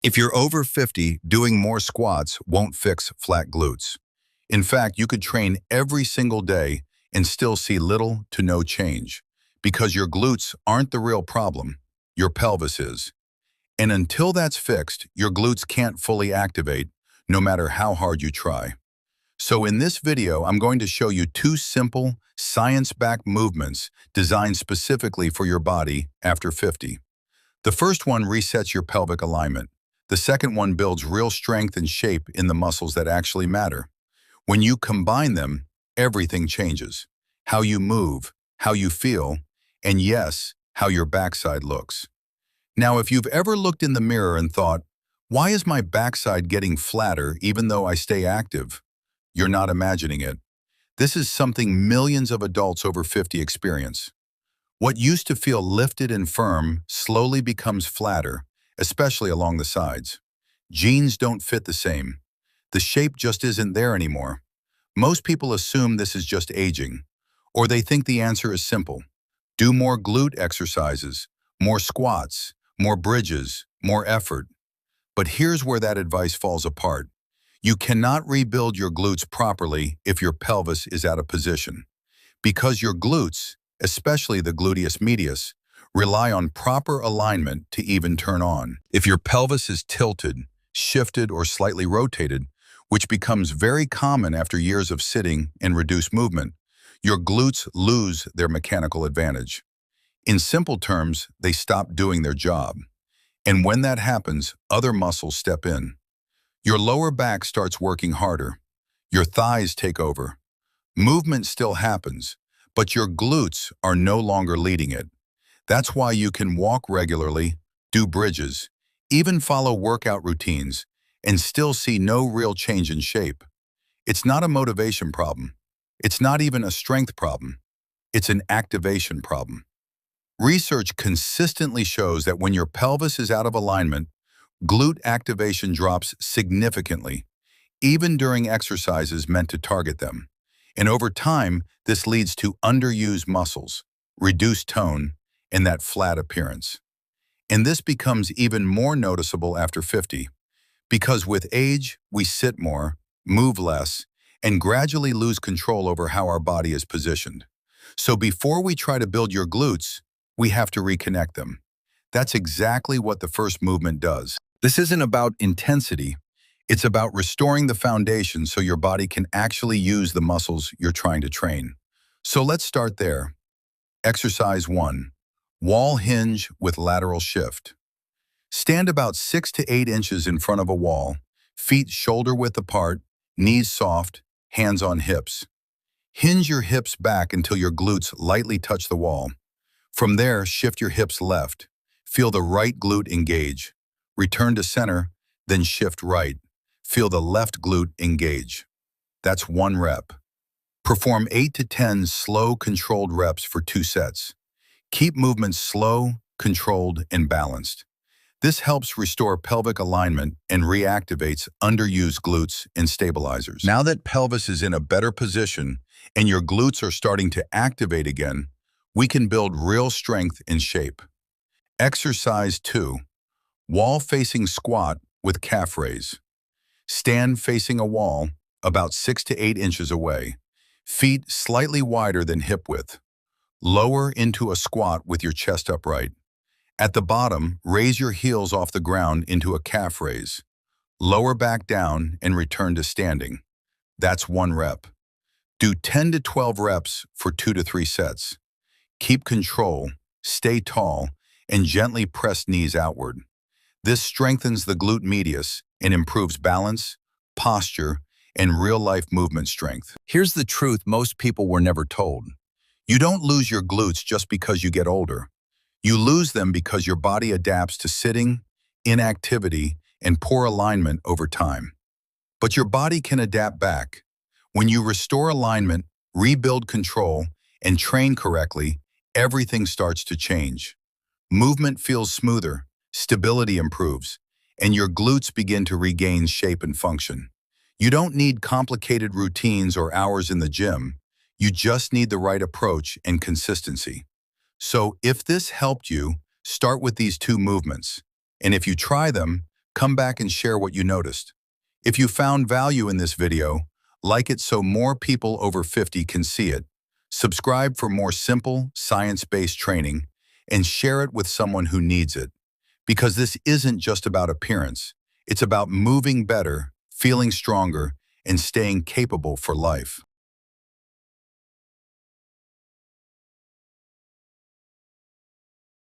If you're over 50, doing more squats won't fix flat glutes. In fact, you could train every single day and still see little to no change because your glutes aren't the real problem, your pelvis is. And until that's fixed, your glutes can't fully activate, no matter how hard you try. So in this video, I'm going to show you two simple, science-backed movements designed specifically for your body after 50. The first one resets your pelvic alignment. The second one builds real strength and shape in the muscles that actually matter. When you combine them, everything changes. How you move, how you feel, and yes, how your backside looks. Now, if you've ever looked in the mirror and thought, why is my backside getting flatter even though I stay active? You're not imagining it. This is something millions of adults over 50 experience. What used to feel lifted and firm slowly becomes flatter, especially along the sides. Jeans don't fit the same. The shape just isn't there anymore. Most people assume this is just aging, or they think the answer is simple. Do more glute exercises, more squats, more bridges, more effort. But here's where that advice falls apart. You cannot rebuild your glutes properly if your pelvis is out of position, because your glutes, especially the gluteus medius, rely on proper alignment to even turn on. If your pelvis is tilted, shifted, or slightly rotated, which becomes very common after years of sitting and reduced movement, your glutes lose their mechanical advantage. In simple terms, they stop doing their job. And when that happens, other muscles step in. Your lower back starts working harder. Your thighs take over. Movement still happens, but your glutes are no longer leading it. That's why you can walk regularly, do bridges, even follow workout routines, and still see no real change in shape. It's not a motivation problem. It's not even a strength problem. It's an activation problem. Research consistently shows that when your pelvis is out of alignment, glute activation drops significantly, even during exercises meant to target them. And over time, this leads to underused muscles, reduced tone, and that flat appearance. And this becomes even more noticeable after 50, because with age, we sit more, move less, and gradually lose control over how our body is positioned. So before we try to build your glutes, we have to reconnect them. That's exactly what the first movement does. This isn't about intensity. It's about restoring the foundation so your body can actually use the muscles you're trying to train. So let's start there. Exercise 1. Wall hinge with lateral shift. Stand about 6 to 8 inches in front of a wall, feet shoulder-width apart, knees soft, hands on hips. Hinge your hips back until your glutes lightly touch the wall. From there, shift your hips left. Feel the right glute engage. Return to center, then shift right. Feel the left glute engage. That's 1 rep. Perform 8 to 10 slow, controlled reps for 2 sets. Keep movements slow, controlled, and balanced. This helps restore pelvic alignment and reactivates underused glutes and stabilizers. Now that pelvis is in a better position and your glutes are starting to activate again, we can build real strength and shape. Exercise 2. Wall-facing squat with calf raise. Stand facing a wall, about 6 to 8 inches away. Feet slightly wider than hip width. Lower into a squat with your chest upright. At the bottom, raise your heels off the ground into a calf raise. Lower back down and return to standing. That's 1 rep. Do 10 to 12 reps for 2 to 3 sets. Keep control, stay tall, and gently press knees outward. This strengthens the glute medius and improves balance, posture, and real-life movement strength. Here's the truth most people were never told. You don't lose your glutes just because you get older. You lose them because your body adapts to sitting, inactivity, and poor alignment over time. But your body can adapt back. When you restore alignment, rebuild control, and train correctly, everything starts to change. Movement feels smoother, stability improves, and your glutes begin to regain shape and function. You don't need complicated routines or hours in the gym. You just need the right approach and consistency. So if this helped you, start with these 2 movements. And if you try them, Come back and share what you noticed. If you found value in this video, like it so more people over 50 can see it. Subscribe for more simple, science-based training, and share it with someone who needs it. Because this isn't just about appearance. It's about moving better, feeling stronger, and staying capable for life.